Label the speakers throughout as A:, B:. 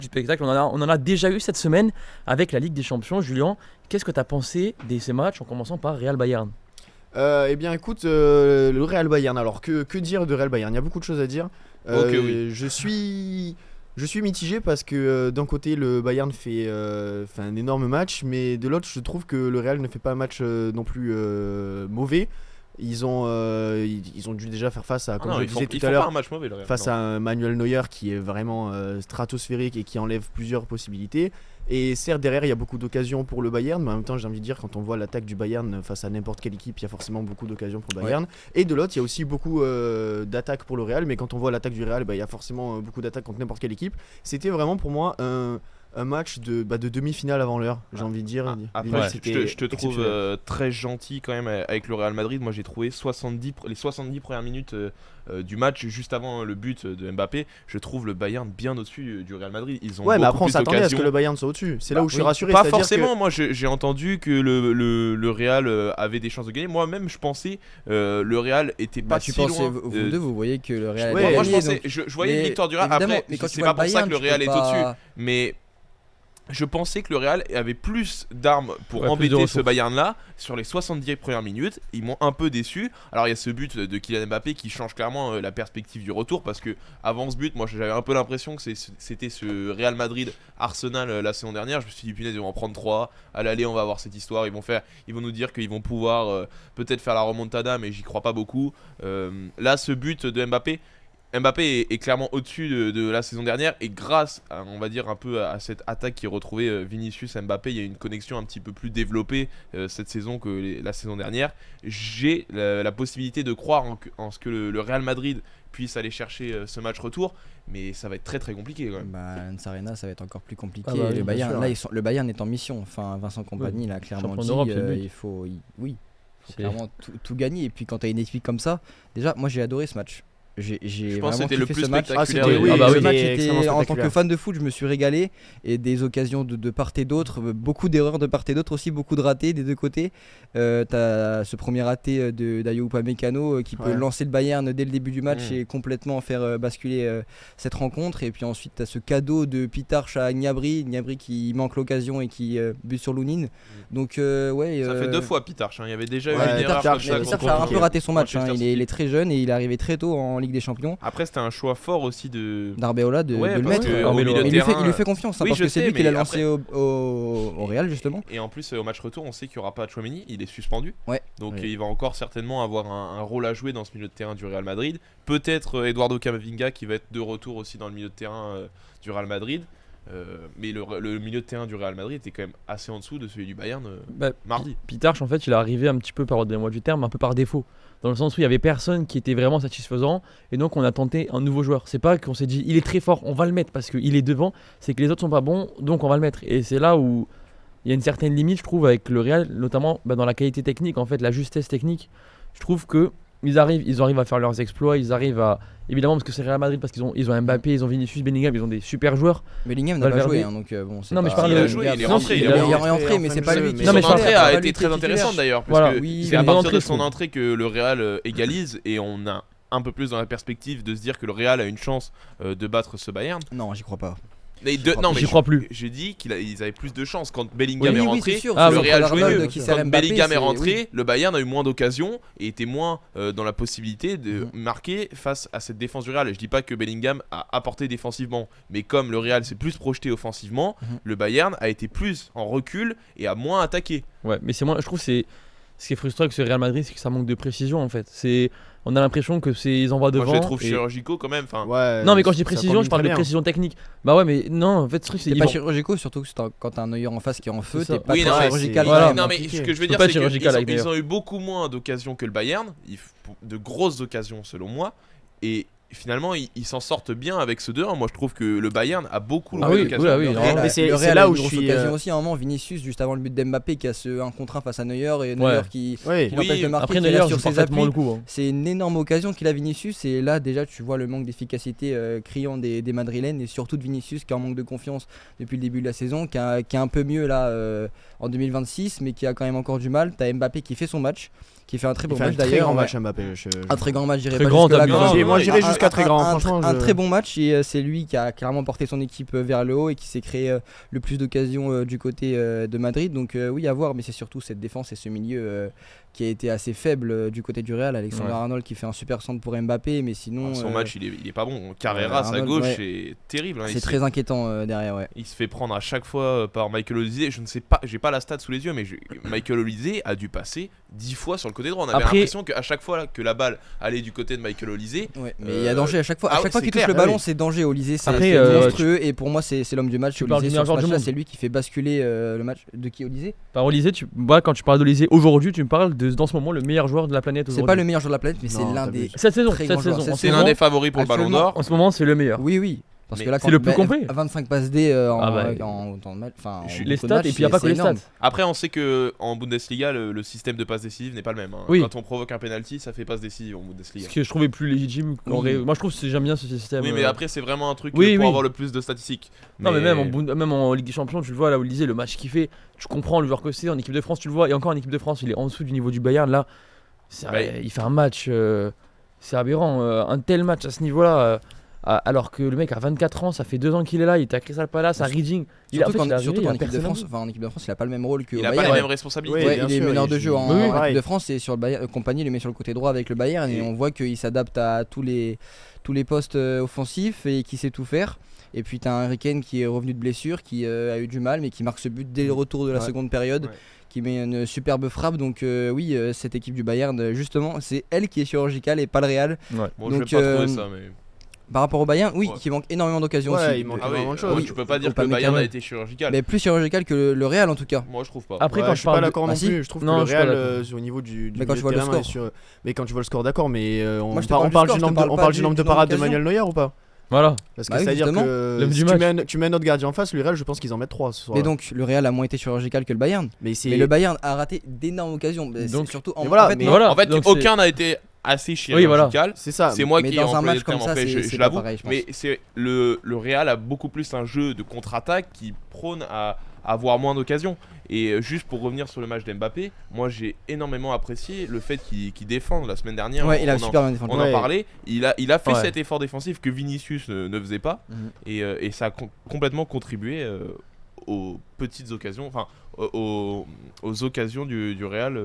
A: du spectacle. On en a déjà eu cette semaine avec la Ligue des Champions. Julien, qu'est-ce que tu as pensé de ces matchs en commençant par Real Bayern?
B: Eh bien écoute, le Real Bayern, alors que dire de Real Bayern? Il y a beaucoup de choses à dire.
C: Oui.
B: Je suis mitigé parce que d'un côté le Bayern fait un énorme match, mais de l'autre je trouve que le Real ne fait pas un match non plus mauvais. Ils ont dû déjà faire face à, comme je le disais tout à l'heure,
C: un match mauvais, le Real.
B: face à un Manuel Neuer qui est vraiment stratosphérique et qui enlève plusieurs possibilités. Et certes, derrière, il y a beaucoup d'occasions pour le Bayern, mais en même temps, j'ai envie de dire, quand on voit l'attaque du Bayern face à n'importe quelle équipe, il y a forcément beaucoup d'occasions pour le Bayern. Et de l'autre, il y a aussi beaucoup d'attaques pour le Real, mais quand on voit l'attaque du Real, il y a forcément beaucoup d'attaques contre n'importe quelle équipe. C'était vraiment pour moi un match de demi-finale avant l'heure, j'ai envie de dire.
C: Après, je te trouve très gentil quand même avec le Real Madrid. Moi, j'ai trouvé les 70 premières minutes du match, juste avant le but de Mbappé. Je trouve le Bayern bien au-dessus du Real Madrid. Ils ont
B: mais après, on
C: plus
B: s'attendait à ce
C: d'occasions.
B: que le Bayern soit au-dessus. C'est là où je suis rassuré.
C: Pas
B: c'est-à-dire
C: forcément. Moi, j'ai entendu que le Real avait des chances de gagner. Moi-même, je pensais le Real était pas si loin.
D: Vous deux, vous voyez que le Real.
C: Moi, je voyais une victoire du Real. Après, c'est pas pour ça que le Real est au-dessus, mais je pensais que le Real avait plus d'armes pour embêter ce Bayern-là sur les 70 premières minutes. Ils m'ont un peu déçu. Alors il y a ce but de Kylian Mbappé qui change clairement la perspective du retour, parce que avant ce but, moi j'avais un peu l'impression que c'était ce Real Madrid-Arsenal la saison dernière. Je me suis dit, punaise, ils vont en prendre 3. À l'aller, on va avoir cette histoire. Ils vont nous dire qu'ils vont pouvoir peut-être faire la remontada, mais j'y crois pas beaucoup. Là, ce but de Mbappé est clairement au-dessus de la saison dernière, et grâce à, on va dire, un peu à cette attaque qui est retrouvée Vinicius Mbappé, il y a une connexion un petit peu plus développée cette saison que la saison dernière. J'ai la possibilité de croire en ce que le Real Madrid puisse aller chercher ce match retour, mais ça va être très très compliqué quand même.
D: Allianz Arena, ça va être encore plus compliqué.
A: Oui,
D: le Bayern, là, le Bayern est en mission. Enfin, Vincent Kompany l'a clairement dit. Il faut clairement tout gagner. Et puis quand tu as une équipe comme ça, déjà, moi j'ai adoré ce match.
C: Je pense que c'était le plus spectaculaire.
D: Ce match était, en tant que fan de foot, je me suis régalé, et des occasions de part et d'autre, beaucoup d'erreurs de part et d'autre aussi, beaucoup de ratés des deux côtés. T'as ce premier raté d'Ayo Upamecano qui peut lancer le Bayern dès le début du match et complètement faire basculer cette rencontre. Et puis ensuite t'as ce cadeau de Pitarch à Gnabry qui manque l'occasion et qui bute sur Lounine. Donc
C: ça fait 2 fois Pitarch, il y avait déjà eu une erreur
D: comme ça. Pitarch a un peu raté son match, il est très jeune et il est arrivé très tôt en Ligue des Champions.
C: Après, c'était un choix fort aussi
D: d'Arbeola de le mettre. Il lui fait confiance, parce que c'est lui qui l'a lancé au Real justement.
C: Et en plus, au match retour, on sait qu'il n'y aura pas Tchouaméni, il est suspendu. Donc il va encore certainement avoir un rôle à jouer dans ce milieu de terrain du Real Madrid. Peut-être Eduardo Camavinga qui va être de retour aussi dans le milieu de terrain du Real Madrid. Mais le milieu de terrain du Real Madrid était quand même assez en dessous de celui du Bayern mardi.
A: Pitarch, en fait, il est arrivé un petit peu, pardonnez-moi du terme, un peu par défaut. Dans le sens où il y avait personne qui était vraiment satisfaisant, et donc on a tenté un nouveau joueur. C'est pas qu'on s'est dit il est très fort, on va le mettre parce qu'il est devant, c'est que les autres sont pas bons, donc on va le mettre. Et c'est là où il y a une certaine limite, je trouve, avec le Real, notamment dans la qualité technique, en fait, la justesse technique. Je trouve que ils arrivent à faire leurs exploits, ils arrivent à, évidemment, parce que c'est Real Madrid, parce qu'ils ont Mbappé, ils ont Vinicius, Bellingham, ils ont des super joueurs.
D: Bellingham n'a pas joué, donc bon, c'est
A: non, mais je parle
C: il a joué, il est rentré,
D: il est rentré, mais c'est pas lui.
C: Son entrée a été très intéressante d'ailleurs, parce que c'est à partir de son
A: entrée
C: entrée que le Real égalise, et on a un peu plus dans la perspective de se dire que le Real a une chance de battre ce Bayern.
D: Non, j'y crois pas.
C: Mais j'y crois plus. J'ai dit qu'ils avaient plus de chance quand Bellingham est rentré. Le Real jouait mieux. Quand Bellingham est rentré, le Bayern a eu moins d'occasions et était moins dans la possibilité de marquer face à cette défense du Real. Et je dis pas que Bellingham a apporté défensivement, mais comme le Real s'est plus projeté offensivement, le Bayern a été plus en recul et a moins attaqué.
A: Ouais, mais c'est moi, je trouve que c'est ce qui est frustrant avec ce Real Madrid, c'est que ça manque de précision en fait. On a l'impression que ils envoient devant.
C: Moi je les trouve chirurgicaux quand même.
A: Non, mais quand je dis précision, je parle de précision technique. Bah ouais, mais non, en fait, ce truc
D: c'est pas chirurgicaux, surtout quand t'as un Neuer en face qui est en feu, t'es pas
C: chirurgical. Non, mais ce que je veux dire, c'est qu'ils ont eu beaucoup moins d'occasions que le Bayern, de grosses occasions selon moi, et finalement ils s'en sortent bien avec ce 2-1. Moi je trouve que le Bayern a beaucoup d'occasions.
B: Mais c'est là où je suis
D: occasion aussi à un moment. Vinicius juste avant le but d'Mbappé qui a ce 1 contre 1 face à Neuer, et Neuer qui l'empêche de marquer. Après
A: Neuer
D: sur ses appuis,
A: le coup.
D: c'est une énorme occasion qu'il a Vinicius, et là déjà tu vois le manque d'efficacité criant des Madrilènes, et surtout de Vinicius qui est en manque de confiance depuis le début de la saison, qui est un peu mieux là en 2026, mais qui a quand même encore du mal. T'as Mbappé qui fait son match, qui fait un très bon match d'ailleurs.
B: Un très grand match Mbappé.
D: Un très grand match, j'irais
A: pas
D: jusque là.
B: Moi j'irais jusqu'à cas très grand.
D: Un très bon match et c'est lui qui a clairement porté son équipe vers le haut et qui s'est créé le plus d'occasions du côté de Madrid. Donc oui, à voir, mais c'est surtout cette défense et ce milieu qui a été assez faible du côté du Real. Alexander Arnold qui fait un super centre pour Mbappé, mais sinon
C: son match il est pas bon. Carreras à gauche c'est terrible.
D: C'est très inquiétant derrière.
C: Il se fait prendre à chaque fois par Michael Olise. Je ne sais pas, j'ai pas la stat sous les yeux, mais Michael Olise a dû passer 10 fois sur le côté droit. On avait l'impression qu'à chaque fois que la balle allait du côté de Michael Olise,
D: mais il y a danger à chaque fois. À chaque fois qu'il touche le ballon, c'est danger. Olise, c'est monstrueux et pour moi c'est l'homme du match. C'est lui qui fait basculer le match. De qui, Olise?
A: Par Olise, quand tu parles d'Olise aujourd'hui, tu me parles dans ce moment le meilleur joueur de la planète.
D: C'est pas le meilleur joueur de la planète, mais c'est l'un des.
A: Cette saison,
C: c'est l'un des favoris pour le Ballon d'Or.
A: En ce moment, c'est le meilleur.
D: Oui. Parce que là,
A: c'est le plus complet.
D: 25 passes D
A: les stats, et puis il n'y a pas que les stats.
C: Après, on sait qu'en Bundesliga, le système de passes décisives n'est pas le même.
A: Oui.
C: Quand on provoque un penalty, ça fait passe décisive en Bundesliga.
A: Ce que je trouvais plus légitime. Moi, je trouve que j'aime bien ce système.
C: Oui, mais après, c'est vraiment un truc pour avoir le plus de statistiques.
A: Non, mais même en Ligue des Champions, tu le vois là où il disait le match qu'il fait, tu comprends le joueur que c'est. En équipe de France, tu le vois. Et encore en équipe de France, il est en dessous du niveau du Bayern. Là, il fait un match. C'est aberrant. Un tel match à ce niveau-là. Alors que le mec a 24 ans, ça fait 2 ans qu'il est là, il était à Crystal Palace, à Reading.
D: Surtout qu'en équipe de France, il a pas le même rôle que
C: il a pas les mêmes responsabilités.
D: Il est meneur de jeu en équipe de France et sur le Bayern, Compagnie le met sur le côté droit avec le Bayern et on voit qu'il s'adapte à tous les postes offensifs et qu'il sait tout faire. Et puis t'as un Harry Kane qui est revenu de blessure, qui a eu du mal mais qui marque ce but dès le retour de la seconde période. Qui met une superbe frappe, donc cette équipe du Bayern, justement, c'est elle qui est chirurgicale et pas le Real.
C: Bon, donc, je vais pas trouver ça, mais...
D: Par rapport au Bayern, qui manque énormément d'occasions aussi.
B: Il manque énormément de choses.
C: Oui, tu peux pas dire que le Bayern a été chirurgical.
D: Mais plus chirurgical que le Real en tout cas.
C: Moi je trouve pas.
A: Après, quand
B: je suis pas d'accord non plus, je trouve que le Real au niveau du
D: mais quand tu vois le score.
B: Mais quand tu vois le score, d'accord, mais on parle du nombre de parades de Manuel Neuer ou pas?
A: Voilà.
B: Parce que c'est-à-dire que si tu mets notre gardien en face, le Real, je pense qu'ils en mettent 3 ce soir.
D: Mais donc le Real a moins été chirurgical que le Bayern. Mais le Bayern a raté d'énormes occasions.
B: Donc
D: surtout
C: en fait, aucun n'a été assez chirurgical.
B: C'est ça.
C: C'est moi qui ai employé
D: le terme, en fait,
C: je l'avoue. Mais c'est le Real a beaucoup plus un jeu de contre-attaque qui prône à avoir moins d'occasions. Et juste pour revenir sur le match d'Mbappé, moi j'ai énormément apprécié le fait qu'il défende la semaine dernière.
D: Il a super bien défendu.
C: On en parlait. Il a fait cet effort défensif que Vinicius ne faisait pas. Et ça a complètement contribué aux petites occasions, enfin aux occasions du Real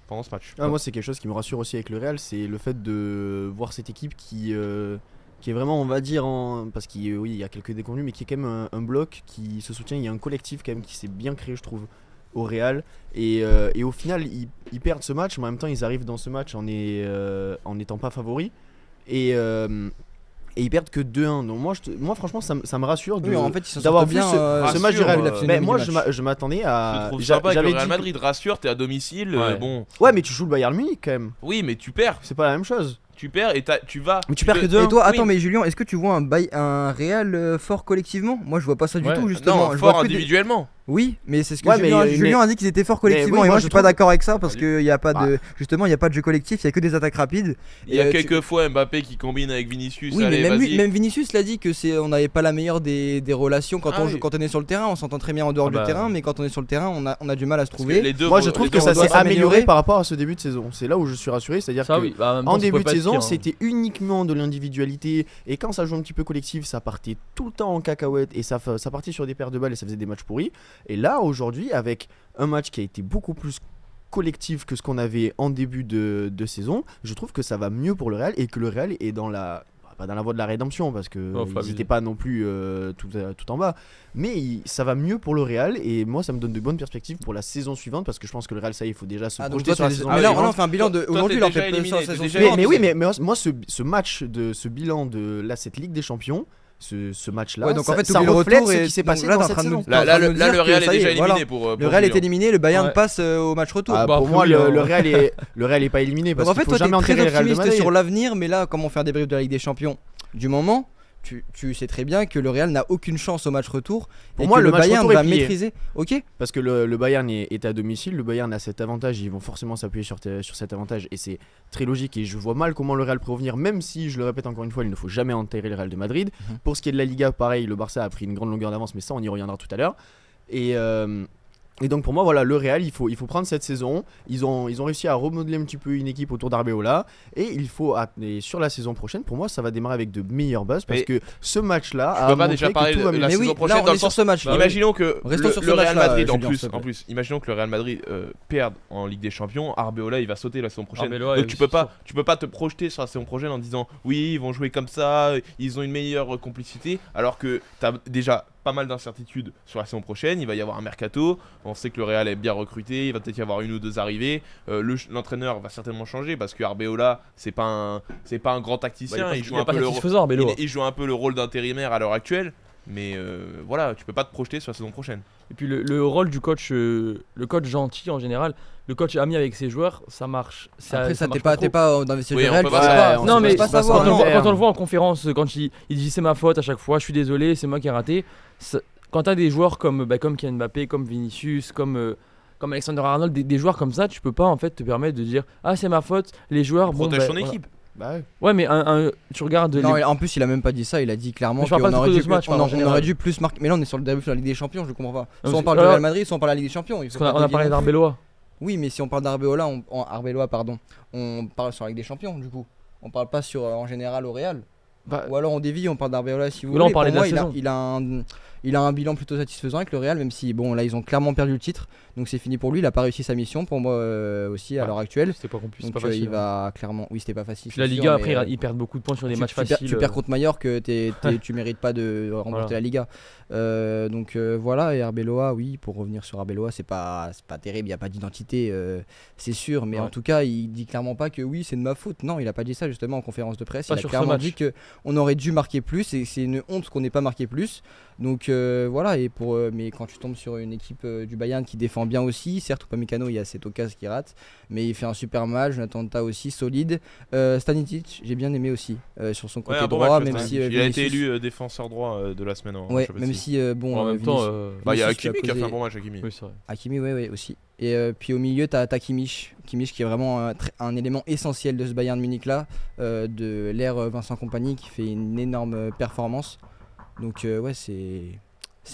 C: pendant ce match.
B: Moi c'est quelque chose qui me rassure aussi avec le Real, c'est le fait de voir cette équipe qui est vraiment, on va dire, parce qu'il y a quelques déconvenus, mais qui est quand même un bloc qui se soutient. Il y a un collectif quand même qui s'est bien créé, je trouve, au Real. Et au final, ils perdent ce match, mais en même temps, ils arrivent dans ce match en n'étant pas favoris. Et ils perdent que 2-1. Donc moi franchement, ça me rassure d'avoir vu ce match du Real. Mais moi, je m'attendais à.
C: Je trouve sympa que le Real Madrid rassure, t'es à domicile. Bon.
B: Ouais, mais tu joues le Bayern Munich quand même.
C: Oui, mais tu perds.
B: C'est pas la même chose.
C: Tu perds et tu vas.
B: Mais tu perds que 2-1.
D: Et toi, attends, mais Julien, est-ce que tu vois un Real fort collectivement? Moi, je vois pas ça du tout, justement.
C: Non, fort individuellement.
D: Oui, mais c'est ce que Julien a dit qu'ils étaient forts collectivement. Et moi, je suis pas d'accord avec ça parce qu'il y a pas de. Justement, il y a pas de jeu collectif, il y a que des attaques rapides.
C: Il y a quelques fois Mbappé qui combine avec Vinicius.
D: Oui, mais même Vinicius l'a dit que on n'avait pas la meilleure des relations quand on est sur le terrain. On s'entend très bien en dehors du terrain, mais quand on est sur le terrain, on a du mal à se trouver.
B: Moi, je trouve que ça s'est amélioré par rapport à ce début de saison. C'est là où je suis rassuré, c'est-à-dire qu'en début de saison, c'était uniquement de l'individualité, et quand ça joue un petit peu collectif, ça partait tout le temps en cacahuète et ça partait sur des paires de balles et ça faisait des matchs pourris. Et là aujourd'hui, avec un match qui a été beaucoup plus collectif que ce qu'on avait en début de saison, je trouve que ça va mieux pour le Real et que le Real est pas dans la voie de la rédemption parce que ils n'étaient pas non plus tout en bas, mais ça va mieux pour le Real et moi ça me donne de bonnes perspectives pour la saison suivante parce que je pense que le Real, ça il faut déjà se projeter sur la saison.
D: Mais là on fait un bilan de aujourd'hui, il en fait peu sur la saison
B: suivante. Mais moi ce match ce bilan de cette Ligue des Champions, ce match-là,
D: donc en fait,
B: ça reflète ce qui s'est passé dans cette saison.
C: Là, le Real est déjà éliminé pour
D: le Real est éliminé, le Bayern passe au match retour.
B: Pour moi, le Real est pas éliminé parce qu'il faut jamais enterrer le Real de Madrid.
D: Sur l'avenir, mais là, comment faire des débrief de la Ligue des Champions du moment? Tu sais très bien que le Real n'a aucune chance au match retour.
B: Pour moi,
D: le Bayern va maîtriser. Ok.
B: Parce que le Bayern est à domicile, le Bayern a cet avantage, ils vont forcément s'appuyer sur cet avantage et c'est très logique. Et je vois mal comment le Real peut revenir, même si je le répète encore une fois, il ne faut jamais enterrer le Real de Madrid. Pour ce qui est de la Liga, pareil, le Barça a pris une grande longueur d'avance, mais ça on y reviendra tout à l'heure. Et donc pour moi voilà, le Real il faut prendre cette saison, ils ont réussi à remodeler un petit peu une équipe autour d'Arbeola et il faut et sur la saison prochaine pour moi ça va démarrer avec de meilleures bases parce que ce match là
C: a montré déjà parler de la saison prochaine dans le sens
D: ce match là.
C: Imaginons que le Real Madrid en plus imaginons que le Real Madrid perde en Ligue des Champions, Arbeola il va sauter la saison prochaine. Donc tu peux pas te projeter sur la saison prochaine en disant oui, ils vont jouer comme ça, ils ont une meilleure complicité alors que tu as déjà pas mal d'incertitudes sur la saison prochaine. Il va y avoir un mercato. On sait que le Real est bien recruté. Il va peut-être y avoir une ou deux arrivées. L'entraîneur va certainement changer parce que Arbeola, c'est pas un grand tacticien. Il joue un peu le rôle d'intérimaire à l'heure actuelle. Mais voilà, tu peux pas te projeter sur la saison prochaine.
A: Et puis le rôle du coach, le coach gentil en général, le coach ami avec ses joueurs, ça marche.
D: Après ça, t'es pas dans les vestiaires du Real.
A: Non mais quand on le voit en conférence, quand il dit c'est ma faute à chaque fois, je suis désolé, c'est moi qui ai raté. Quand t'as des joueurs comme Kylian Mbappé, comme Vinicius, comme Alexander Arnold, des joueurs comme ça, tu peux pas en fait te permettre de dire ah c'est ma faute. Les joueurs
C: protègent son équipe.
A: Ouais mais tu regardes.
D: Non, en plus il a même pas dit ça, il a dit clairement qu'on aurait dû plus marquer. Mais là on est sur le début de la Ligue des Champions, je comprends pas. Soit on parle du Real Madrid, soit on parle de la Ligue des Champions.
A: On a parlé d'Arbeloa.
D: Oui, mais si on parle d'Arbeloa, on parle sur la Ligue des Champions du coup. On parle pas en général au Real. Ou alors on dévie, on parle d'Arbeola si vous voulez.
A: Là on parlait de la saison.
D: Il a un bilan plutôt satisfaisant avec le Real, même si bon là ils ont clairement perdu le titre, donc c'est fini pour lui. Il a pas réussi sa mission pour moi aussi à l'heure actuelle.
A: C'était pas compliqué.
D: Donc il va clairement, oui c'était pas facile.
A: Puis la Liga après ils perdent beaucoup de points sur des matchs faciles.
D: Tu perds contre Mallorca, tu mérites pas de remporter la Liga. Donc voilà, et Arbeloa, oui, pour revenir sur Arbeloa, c'est pas terrible, il y a pas d'identité, c'est sûr, mais en tout cas il dit clairement pas que oui c'est de ma faute. Non, il a pas dit ça justement en conférence de presse. Il a clairement dit que on aurait dû marquer plus et c'est une honte qu'on n'ait pas marqué plus. Donc voilà, et mais quand tu tombes sur une équipe du Bayern qui défend bien aussi, certes Upamecano il y a cette occasion qui rate, mais il fait un super match. Jonathan Tah aussi solide. Stanisic j'ai bien aimé aussi sur son côté droit, même si
C: il a été élu défenseur droit de la semaine.
D: Ouais, même si bon
A: en même temps
C: il y a Hakimi qui a fait un bon match. Hakimi
D: oui aussi. Et puis au milieu t'as Kimmich qui est vraiment un élément essentiel de ce Bayern Munich là, de l'ère Vincent Kompany, qui fait une énorme performance. Donc ouais c'est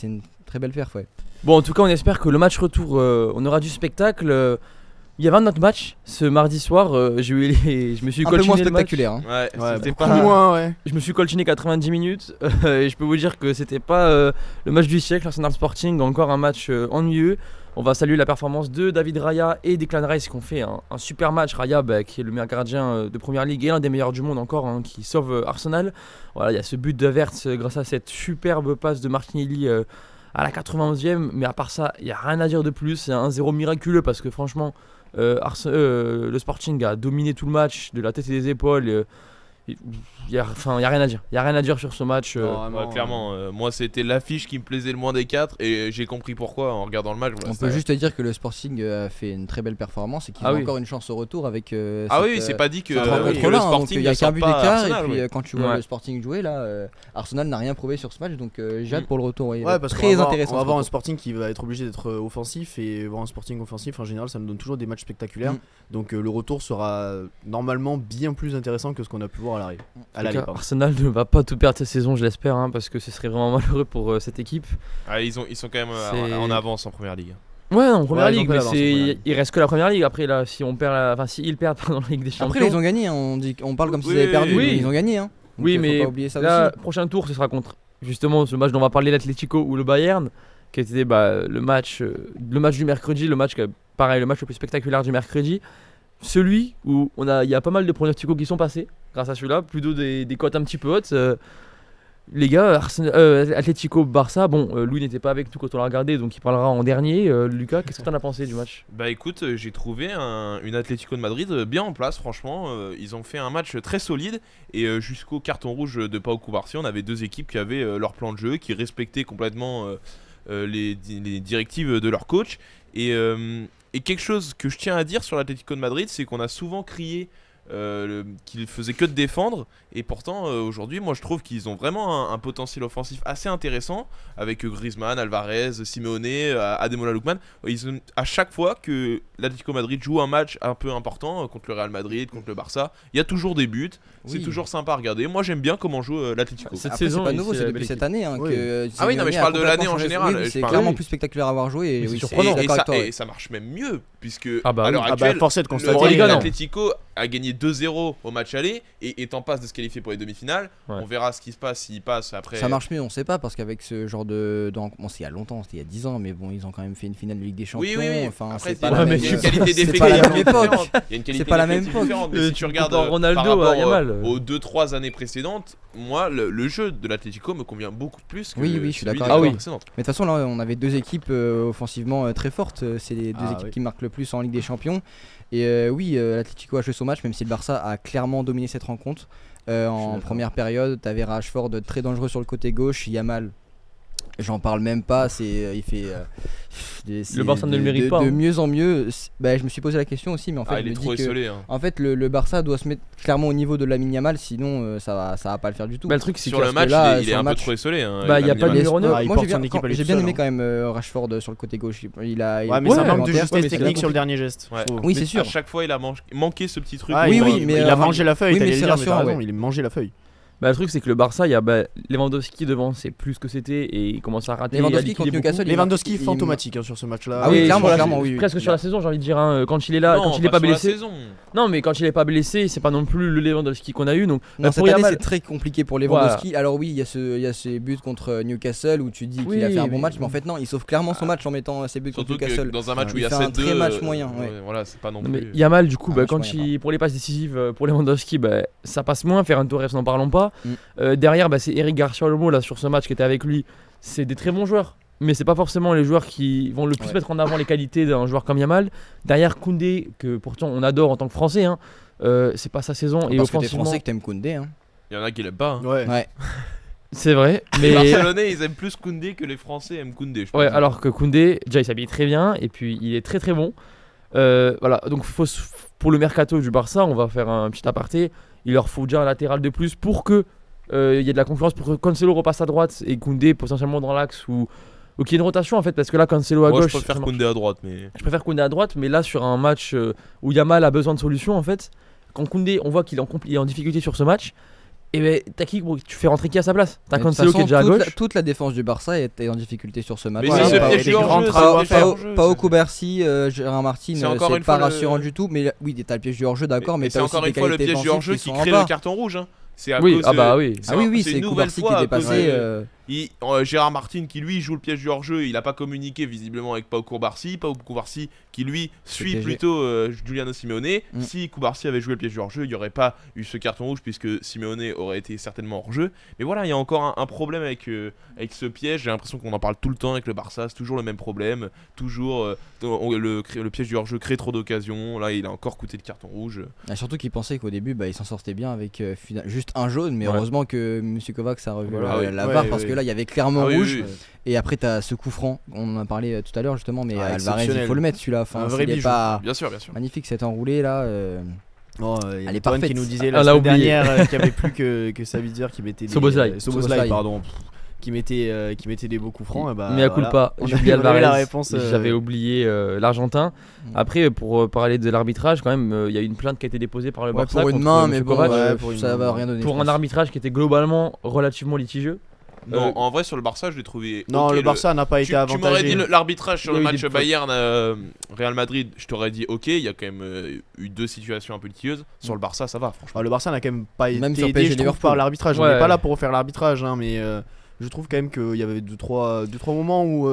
D: une très belle perf, ouais.
A: Bon en tout cas on espère que le match retour on aura du spectacle. Il y avait un autre match ce mardi soir, je me suis colchiné
D: un peu moins spectaculaire hein.
C: C'était pas moins ouais.
A: Je me suis colchiné 90 minutes et je peux vous dire que c'était pas le match du siècle. Arsenal Sporting, encore un match ennuyeux. On va saluer la performance de David Raya et Declan Rice qui ont fait un super match. Raya qui est le meilleur gardien de Première Ligue et l'un des meilleurs du monde encore, qui sauve Arsenal. Voilà, il y a ce but de Havertz grâce à cette superbe passe de Martinelli à la 91e. Mais à part ça, il n'y a rien à dire de plus. C'est un 1-0 miraculeux parce que franchement, le Sporting a dominé tout le match de la tête et des épaules. Il n'y a rien à dire. Il n'y a rien à dire sur ce match.
C: Clairement, moi c'était l'affiche qui me plaisait le moins des quatre et j'ai compris pourquoi en regardant le match.
D: On peut juste dire que le Sporting a fait une très belle performance et qu'il a encore une chance au retour avec.
C: C'est pas dit que le Sporting
D: il y a qu'un but d'écart et puis quand tu vois le Sporting jouer là, Arsenal n'a rien prouvé sur ce match, donc j'ai hâte pour le retour.
B: Parce très intéressant. On va avoir un Sporting qui va être obligé d'être offensif, et voir un Sporting offensif en général ça nous donne toujours des matchs spectaculaires. Donc le retour sera normalement bien plus intéressant que ce qu'on a pu voir à l'arrivée.
A: Arsenal ne va pas tout perdre cette saison, je l'espère, parce que ce serait vraiment malheureux pour cette équipe.
C: Ils sont quand même en avance en Première Ligue.
A: Ouais, en Première Ligue, mais il reste que la Première Ligue. Après là, si ils perdent dans la Ligue des Champions.
D: Après ils ont gagné, on parle comme s'ils avaient perdu, mais ils ont gagné. Donc,
A: oui, mais
D: là,
A: prochain tour, ce sera contre justement ce match dont on va parler, l'Atlético ou le Bayern, qui était le match du mercredi, le match le plus spectaculaire du mercredi. Celui où il y a pas mal de pronostics qui sont passés grâce à celui-là, plutôt des cotes un petit peu hautes. Les gars, Atlético Barça, Louis n'était pas avec nous quand on l'a regardé, donc il parlera en dernier. Lucas, qu'est-ce que t'en as pensé du match ?
C: Bah écoute, j'ai trouvé une Atlético de Madrid bien en place, franchement. Ils ont fait un match très solide et jusqu'au carton rouge de Pau Cubarsí, on avait deux équipes qui avaient leur plan de jeu, qui respectaient complètement les directives de leur coach. Et quelque chose que je tiens à dire sur l'Atlético de Madrid, c'est qu'on a souvent crié qu'ils faisaient que de défendre. Et pourtant, aujourd'hui, moi je trouve qu'ils ont vraiment un potentiel offensif assez intéressant avec Griezmann, Alvarez, Simeone, Ademola Lookman. À chaque fois que l'Atlético Madrid joue un match un peu important contre le Real Madrid, contre le Barça, il y a toujours des buts. C'est toujours sympa à regarder. Moi j'aime bien comment joue l'Atlético.
D: Cette saison, c'est pas nouveau, c'est depuis cette année.
C: Ah oui, non, mais je parle de l'année en général.
D: C'est clairement plus spectaculaire à avoir joué.
C: Et ça marche même mieux, puisque à l'heure actuelle, l'Atlético a gagné 2-0 au match aller et est en passe de se qualifier pour les demi-finales. On verra ce qui se passe s'il passe après.
D: Ça marche mieux, on sait pas, parce qu'avec ce genre de. Bon, c'est il y a longtemps, c'était il y a 10 ans, mais bon, ils ont quand même fait une finale de Ligue des Champions.
C: Oui.
D: Enfin,
C: après,
D: c'est pas la même
C: qualité d'effet.
D: C'est pas la même époque.
C: Il y a une qualité
D: c'est pas la même époque.
C: Si tu regardes
A: Ronaldo,
C: par rapport aux 2-3 années précédentes, moi, le jeu de l'Atlético me convient beaucoup plus que
D: je suis d'accord.
C: Mais
D: de toute façon, là, on avait deux équipes offensivement très fortes. C'est les deux équipes qui marquent le plus en Ligue des Champions. Et l'Atlético a joué son match, même si le Barça a clairement dominé cette rencontre. En première période, t'avais Rashford très dangereux sur le côté gauche, Yamal. J'en parle même pas, il fait
A: le Barça ne le mérite pas.
D: De mieux en mieux. Je me suis posé la question aussi, mais en fait,
C: il est trop esselé.
D: En fait, le Barça doit se mettre clairement au niveau de Lamine Yamal, sinon ça va pas le faire du tout.
A: Le truc, c'est
C: sur le match, il est un peu trop esselé.
A: Il y a pas de numéro 9.
D: Moi, j'ai bien aimé quand même Rashford sur le côté gauche.
B: Mais ça manque de justesse technique sur le dernier geste.
D: Oui, c'est sûr.
C: À chaque fois, il a manqué ce petit truc.
B: Oui, mais il a mangé la feuille. Il a mangé la feuille.
A: Le truc, c'est que le Barça, il y a Lewandowski devant, c'est plus ce que c'était et il commence à rater.
B: Lewandowski fantomatique sur ce match-là.
D: Ah oui, clairement,
A: presque sur la saison, j'ai envie de dire. Quand il est là, quand il est pas blessé. Non, mais quand il est pas blessé, c'est pas non plus le Lewandowski qu'on a eu. Donc,
D: cette année, c'est très compliqué pour Lewandowski. Alors oui, il y a ces buts contre Newcastle où tu dis qu'il a fait un bon match, mais en fait non, il sauve clairement son match en mettant ses buts contre Newcastle.
C: Dans un match où il y a 7-2,
D: un très match moyen.
C: Voilà, c'est pas non plus.
A: Yamal, du coup, pour les passes décisives pour Lewandowski, ça passe moins. Ferran Torres, n'en parlons pas. Derrière, c'est Eric Garcia Olmo là sur ce match qui était avec lui. C'est des très bons joueurs, mais c'est pas forcément les joueurs qui vont le plus mettre en avant les qualités d'un joueur comme Yamal. Derrière Koundé, que pourtant on adore en tant que Français, c'est pas sa saison.
D: Et parce que t'es Français que t'aimes Koundé.
C: Il y en a qui l'aiment pas.
D: Ouais.
A: C'est vrai.
C: Mais les Barcelonais, ils aiment plus Koundé que les Français aiment Koundé. Je pense.
A: Alors que Koundé, déjà il s'habille très bien et puis il est très très bon. Voilà, donc pour le mercato du Barça, on va faire un petit aparté. Il leur faut déjà un latéral de plus pour que il y a de la concurrence, pour que Cancelo repasse à droite et Koundé potentiellement dans l'axe ou qu'il y ait une rotation en fait, parce que là Cancelo à gauche.
C: Je préfère Koundé à droite,
A: je préfère Koundé à droite, mais là sur un match où Yamal a besoin de solutions en fait, quand Koundé on voit qu'il est en difficulté sur ce match, et t'as qui, tu fais rentrer qui à sa place? T'as Cancelo qui est déjà à gauche.
D: Toute la défense du Barça est en difficulté sur ce match.
C: Mais c'est ce piège du hors-jeu.
D: Pao Cubarsí, Gérard Martin, c'est pas rassurant du tout. Mais oui, t'as le piège du hors-jeu, d'accord, mais
C: c'est encore une fois le piège du hors-jeu qui crée le carton rouge. C'est à
A: cause
D: c'est Cubarsí qui est dépassé.
C: Gérard Martin qui lui joue le piège du hors-jeu, il a pas communiqué visiblement avec Pau Cubarsí qui lui suit plutôt Giuliano Simeone. Si Cubarsí avait joué le piège du hors-jeu, il n'y aurait pas eu ce carton rouge puisque Simeone aurait été certainement hors-jeu. Mais voilà, il y a encore un problème avec ce piège. J'ai l'impression qu'on en parle tout le temps avec le Barça, c'est toujours le même problème. Toujours le piège du hors-jeu crée trop d'occasions. Là, il a encore coûté le carton rouge.
D: Surtout qu'il pensait qu'au début, il s'en sortait bien avec juste un jaune, mais heureusement que M. Kovacs a revu la VAR parce que là, il y avait clairement rouge. Et après, t'as ce coup franc, on en a parlé tout à l'heure justement, mais Alvarez, il faut le mettre celui-là.
B: Un vrai bijou.
C: Bien sûr.
D: Magnifique cet enroulé là.
B: Elle est parfaite. Qui nous disait la semaine dernière qu'il n'y avait plus que Sabitzer qui mettait des Szoboszlai, pardon. Qui mettait des beaux coups francs.
A: Mais à coup pas, j'ai oublié Alvarez. J'avais oublié l'Argentin. Après, pour parler de l'arbitrage, quand même, il y a une plainte qui a été déposée par le Barça
D: pour une main, mais bon, ça va rien donner.
A: Pour un arbitrage qui était globalement relativement litigieux.
C: Non, en vrai, sur le Barça, je l'ai trouvé.
B: Non, le Barça n'a pas été avantagé.
C: Tu m'aurais dit l'arbitrage sur le match Bayern-Real Madrid, je t'aurais dit ok, il y a quand même eu deux situations un peu litigieuses. Sur le Barça, ça va, franchement.
B: Le Barça n'a quand même pas été aidé, je trouve, par l'arbitrage. On n'est pas là pour refaire l'arbitrage, mais. Je trouve quand même qu'il y avait 2-3 moments où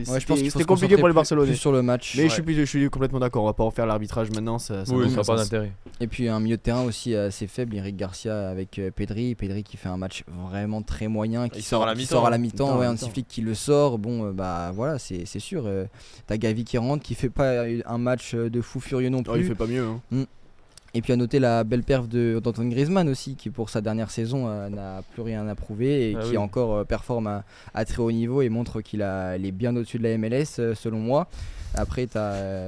B: c'était compliqué pour les Barcelonais
D: sur le match.
B: Mais je suis complètement d'accord, on va pas refaire l'arbitrage maintenant, ça
A: n'a pas d'intérêt.
D: Et puis un milieu de terrain aussi assez faible, Eric Garcia avec Pedri qui fait un match vraiment très moyen, qui sort à la mi-temps, Hansi qui le sort. Bon voilà, c'est sûr. T'as Gavi qui rentre, qui fait pas un match de fou furieux non plus.
B: Il fait pas mieux.
D: Et puis à noter la belle perf d'Antoine Griezmann aussi, qui pour sa dernière saison n'a plus rien à prouver et qui encore performe à très haut niveau et montre qu'il est bien au-dessus de la MLS selon moi. Après,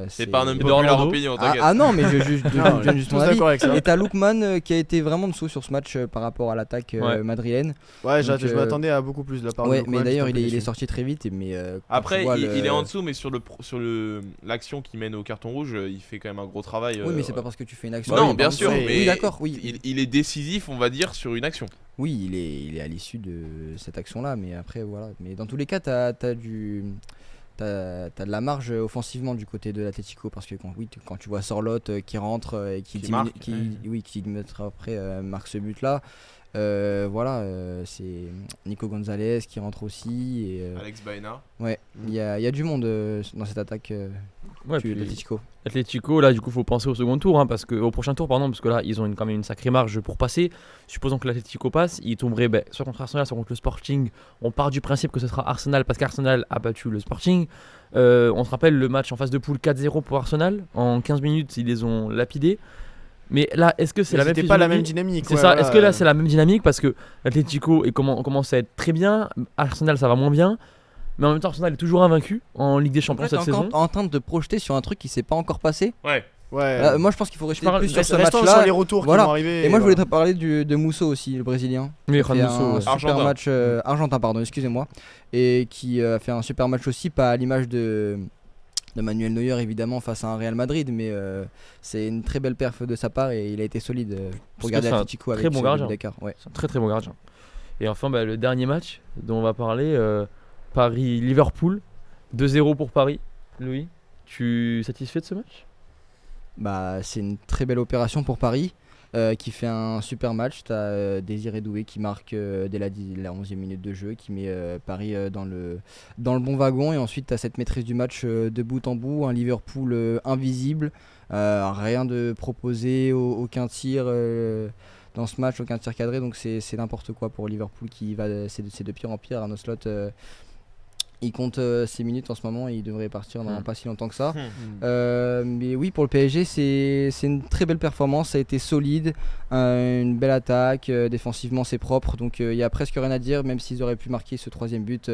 C: c'est pas un unpopular opinion, t'inquiète.
D: Ah non, mais je donne juste mon avis. Et t'as Lookman qui a été vraiment dessous sur ce match par rapport à l'attaque madrilène.
B: Ouais, je m'attendais à beaucoup plus de la part de Lookman.
D: Mais d'ailleurs, il est sorti très vite. Mais
C: après, il est en dessous, mais sur l'action qui mène au carton rouge, il fait quand même un gros travail.
D: Oui, mais c'est pas parce que tu fais une action.
C: Non, bien sûr, mais
D: oui, d'accord, oui.
C: Il est décisif, on va dire, sur une action.
D: Oui, il est à l'issue de cette action-là, mais après, voilà. Mais dans tous les cas, t'as de la marge offensivement du côté de l'Atlético, parce que quand tu vois Sorloth qui rentre et qui mettra après marque ce but-là. C'est Nico Gonzalez qui rentre aussi et
C: Alex Baena.
D: Ouais, il y a du monde dans cette attaque de l'Atlético.
A: L'Atlético, là, du coup, faut penser au second tour, au prochain tour, parce que là, ils ont quand même une sacrée marge pour passer. Supposons que l'Atlético passe, ils tomberaient soit contre Arsenal, soit contre le Sporting. On part du principe que ce sera Arsenal parce qu'Arsenal a battu le Sporting. On se rappelle le match en phase de poule 4-0 pour Arsenal. En 15 minutes, ils les ont lapidés. Mais là, est-ce que c'est la même
B: pas la même dynamique?
A: C'est ça. Voilà. Est-ce que là, c'est la même dynamique parce que l'Atlético commence à être très bien, Arsenal ça va moins bien, mais en même temps Arsenal est toujours invaincu en Ligue des Champions cette saison.
D: En train de te projeter sur un truc qui s'est pas encore passé.
C: Ouais.
D: Moi je pense qu'il faut rester plus sur ce match-là.
B: Sur les retours qui vont arriver.
D: Et moi je voulais te parler de Musso aussi, le Brésilien.
A: Oui,
D: un super match argentin, pardon, excusez-moi, et qui a fait un super match aussi, pas à l'image de Manuel Neuer évidemment face à un Real Madrid, mais c'est une très belle perf de sa part et il a été solide pour garder l'Atlético avec
A: bon gardien.
D: Dakar. Ouais.
A: C'est un très très bon gardien. Et enfin le dernier match dont on va parler, Paris-Liverpool, 2-0 pour Paris. Louis, tu es satisfait de ce match?
D: C'est une très belle opération pour Paris. Qui fait un super match. Tu as Désiré Doué qui marque dès la 11e minute de jeu, qui met Paris dans le bon wagon, et ensuite tu as cette maîtrise du match de bout en bout, un Liverpool invisible, rien de proposé, aucun tir dans ce match, aucun tir cadré, donc c'est n'importe quoi pour Liverpool qui va c'est de pire en pire. Arnaud Slot il compte ses minutes en ce moment et il devrait partir dans pas si longtemps que ça. Mais oui, pour le PSG, c'est une très belle performance. Ça a été solide, une belle attaque. Défensivement, c'est propre. Donc il n'y a presque rien à dire, même s'ils auraient pu marquer ce troisième but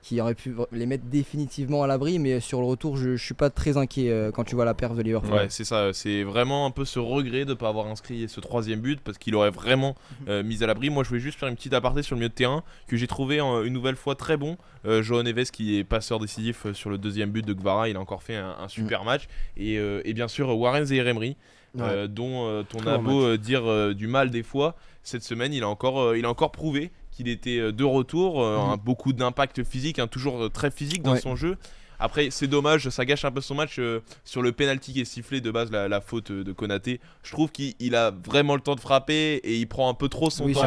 D: qui aurait pu les mettre définitivement à l'abri. Mais sur le retour, je ne suis pas très inquiet quand tu vois la perf de Liverpool.
C: Ouais, c'est ça. C'est vraiment un peu ce regret de ne pas avoir inscrit ce troisième but parce qu'il aurait vraiment mis à l'abri. Moi, je voulais juste faire une petite aparté sur le milieu de terrain que j'ai trouvé une nouvelle fois très bon. João Neves qui est passeur décisif sur le deuxième but de Guevara, il a encore fait un super match. Et bien sûr, Warren Zaïre-Emery. Dont on a beau dire du mal des fois, cette semaine il a encore prouvé qu'il était de retour, beaucoup d'impact physique, toujours très physique dans son jeu. Après c'est dommage, ça gâche un peu son match sur le penalty qui est sifflé de base, la faute de Konaté. Je trouve qu'il a vraiment le temps de frapper et il prend un peu trop son temps.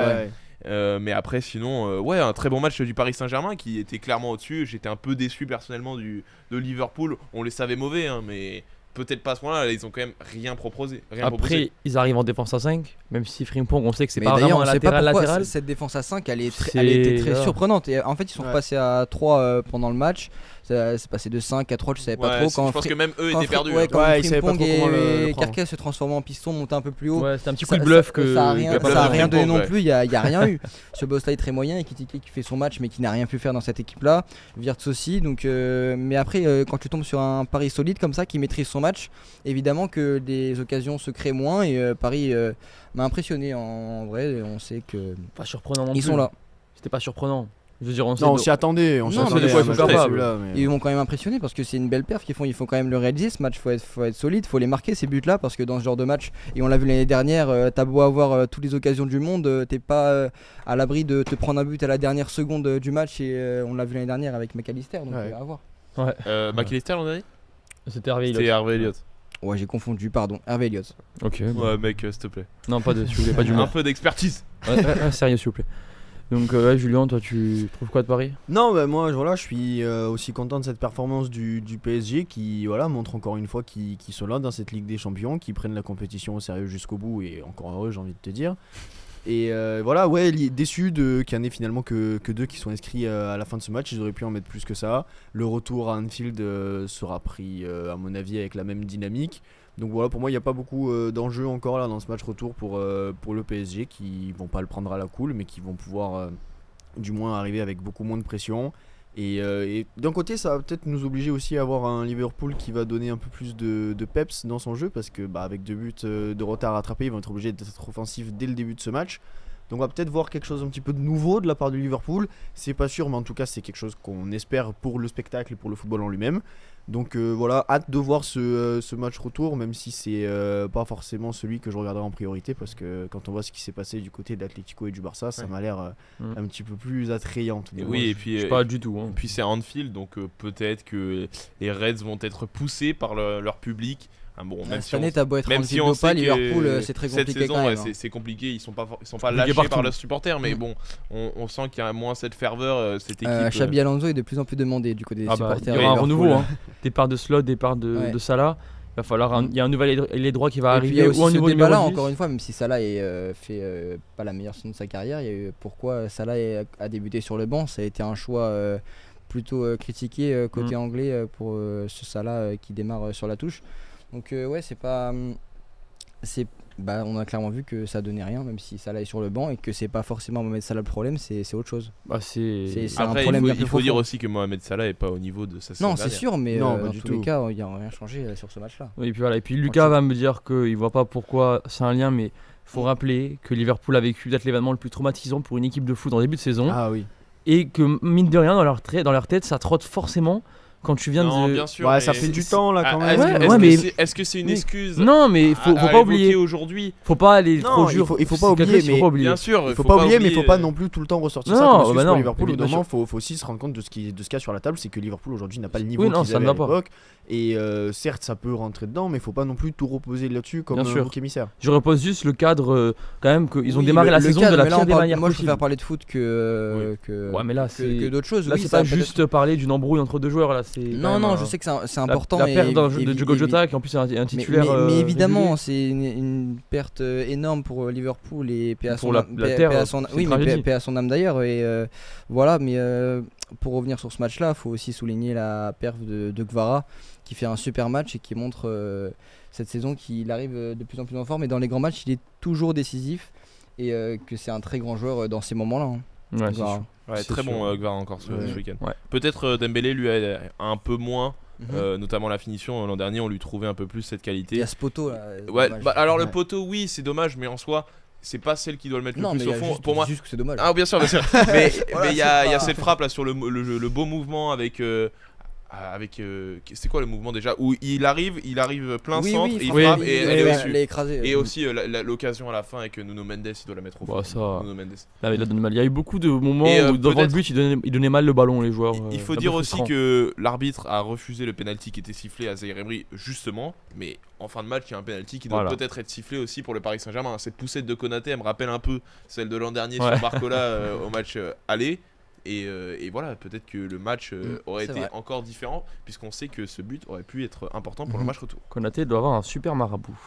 C: Mais après sinon un très bon match du Paris Saint-Germain qui était clairement au-dessus. J'étais un peu déçu personnellement de Liverpool, on les savait mauvais mais peut-être pas à ce moment-là, ils ont quand même rien proposé.
A: Après, ils arrivent en défense à 5, même si Frimpong, on sait que c'est pas vraiment un latéral.
D: Cette défense à 5, elle était très surprenante. Et en fait, ils sont repassés à 3 pendant le match. C'est passé de 5 à 3, je savais pas trop.
C: Je pense que même eux étaient perdus.
D: Quand Frimpong et Kerkez se transformaient en piston, montaient un peu plus haut.
A: C'était un petit coup de bluff que
D: ça a rien donné non plus. Il y a rien eu. Ce boss là est très moyen et qui fait son match mais qui n'a rien pu faire dans cette équipe là. Wirtz aussi. Donc, mais après, quand tu tombes sur un Paris solide comme ça qui maîtrise son match, évidemment que des occasions se créent moins et Paris m'a impressionné en vrai. On sait que
A: pas surprenant non plus.
D: Ils sont là.
A: C'était pas surprenant. Je veux dire,
B: on s'y attendait.
A: On s'y attendait de quoi ils sont capables.
D: Ils m'ont quand même impressionné parce que c'est une belle perf qu'ils font. Il faut quand même le réaliser ce match. Faut être solide, faut les marquer ces buts là parce que dans ce genre de match, et on l'a vu l'année dernière, t'as beau avoir toutes les occasions du monde, t'es pas à l'abri de te prendre un but à la dernière seconde du match et on l'a vu l'année dernière avec McAllister. Donc à voir.
C: McAllister l'an dernier ?
A: C'était Harvey Elliott.
D: Ouais, j'ai confondu, pardon. Hervé Elliott.
A: Ok.
C: Ouais, mec, s'il te plaît.
A: Non, pas du
C: un peu d'expertise.
A: Sérieux, s'il vous plaît. Donc Julien, toi tu trouves quoi de Paris ?
B: Non, moi je suis aussi content de cette performance du PSG qui montre encore une fois qu'ils sont là dans cette Ligue des Champions, qui prennent la compétition au sérieux jusqu'au bout et encore heureux, j'ai envie de te dire. Et déçu qu'il n'y en ait finalement que 2 qui sont inscrits à la fin de ce match. Ils auraient pu en mettre plus que ça. Le retour à Anfield sera pris à mon avis avec la même dynamique. Donc voilà, pour moi il n'y a pas beaucoup d'enjeux encore là dans ce match retour pour le PSG, qui vont pas le prendre à la cool mais qui vont pouvoir du moins arriver avec beaucoup moins de pression Et d'un côté, ça va peut-être nous obliger aussi à avoir un Liverpool qui va donner un peu plus de peps dans son jeu, parce que avec 2 buts de retard à rattraper, ils vont être obligés d'être offensifs dès le début de ce match. Donc on va peut-être voir quelque chose un petit peu de nouveau de la part du Liverpool. C'est pas sûr, mais en tout cas c'est quelque chose qu'on espère pour le spectacle et pour le football en lui-même. Donc voilà, hâte de voir ce match retour, même si c'est pas forcément celui que je regarderai en priorité, parce que quand on voit ce qui s'est passé du côté de l'Atlético et du Barça, ça m'a l'air un petit peu plus attrayant.
C: Oui, et puis
A: pas du tout.
C: Et puis c'est Anfield, donc peut-être que les Reds vont être poussés par leur public. Même
D: cette année, t'as beau être Anfield ou pas, Liverpool, c'est très compliqué.
C: Cette saison,
D: quand même,
C: c'est compliqué. Ils sont pas lâchés par leurs supporters, mais bon, on sent qu'il y a moins cette ferveur. Cette équipe.
D: Xabi Alonso est de plus en plus demandé du côté des supporters.
A: Il y aura un renouveau. Départ de Slot, départ de Salah. Il va falloir il y a un nouvel ailier droit qui va arriver.
D: Il y a aussi ce débat-là, encore une fois, même si Salah fait pas la meilleure saison de sa carrière, il y a eu pourquoi Salah a débuté sur le banc. Ça a été un choix plutôt critiqué côté anglais pour ce Salah qui démarre sur la touche. Donc c'est pas on a clairement vu que ça donnait rien, même si Salah est sur le banc, et que c'est pas forcément Mohamed Salah le problème, c'est autre chose.
C: C'est un problème. Il faut dire aussi que Mohamed Salah est pas au niveau de sa saison.
D: Non, c'est sûr, mais dans tous les cas, il n'y a rien changé sur ce match-là.
A: Oui, et puis Lucas va me dire qu'il voit pas pourquoi c'est un lien, mais faut rappeler que Liverpool a vécu peut-être l'événement le plus traumatisant pour une équipe de foot en début de saison.
B: Ah oui.
A: Et que mine de rien dans leur tête, ça trotte forcément. Quand tu viens de.
C: Bien sûr,
B: ça fait du temps là quand même.
C: Est-ce que c'est une excuse?
A: Non, mais faut pas oublier
C: aujourd'hui.
A: Faut pas aller trop dur.
B: Il faut pas oublier, mais
C: bien sûr,
B: il faut pas oublier, mais il faut pas non plus tout le temps ressortir ça comme excuse pour Liverpool. Au bout d'un moment, faut aussi se rendre compte de ce qu'il y a sur la table, c'est que Liverpool aujourd'hui n'a pas le niveau qu'ils avaient à l'époque. Et certes, ça peut rentrer dedans, mais il faut pas non plus tout reposer là-dessus comme un bouc émissaire.
A: Je repose juste le cadre quand même qu'ils ont démarré la saison de la pire des manières.
D: Moi, je préfère parler de foot que d'autres choses.
A: Là, c'est pas juste parler d'une embrouille entre deux joueurs.
D: Non, je sais que c'est important.
A: La perte de Diogo Jota, qui en plus est un titulaire.
D: Mais évidemment, c'est une perte énorme pour Liverpool et paix à son âme d'ailleurs. Et voilà, mais pour revenir sur ce match-là, il faut aussi souligner la perf de Kvara, qui fait un super match et qui montre cette saison qu'il arrive de plus en plus en forme. Et dans les grands matchs, il est toujours décisif et que c'est un très grand joueur dans ces moments-là.
C: Ouais, très bon Kvara encore ce week-end. Ouais. Peut-être Dembélé lui a un peu moins. Notamment la finition, l'an dernier on lui trouvait un peu plus cette qualité.
D: Il y a ce poteau là.
C: Alors le poteau, oui, c'est dommage, mais en soi c'est pas celle qui doit le mettre le plus au fond.
D: Pour moi, juste que c'est dommage.
C: Ah, bien sûr. mais il y a cette frappe là sur le beau mouvement avec c'est quoi le mouvement déjà où il arrive plein centre et il frappe et elle est au-dessus. Et aussi l'occasion à la fin avec Nuno Mendes, il doit la mettre au fond. Nuno Mendes.
A: Il y a eu beaucoup de moments où devant le but il donnait mal le ballon les joueurs.
C: Il faut dire aussi que l'arbitre a refusé le penalty qui était sifflé à Zaïre Emery justement, mais en fin de match il y a un penalty qui doit peut-être être sifflé aussi pour le Paris Saint-Germain. Cette poussette de Konaté elle me rappelle un peu celle de l'an dernier sur Barcola au match aller. Et voilà, peut-être que le match aurait été encore différent, puisqu'on sait que ce but aurait pu être important pour le match retour.
A: Konaté doit avoir un super marabout.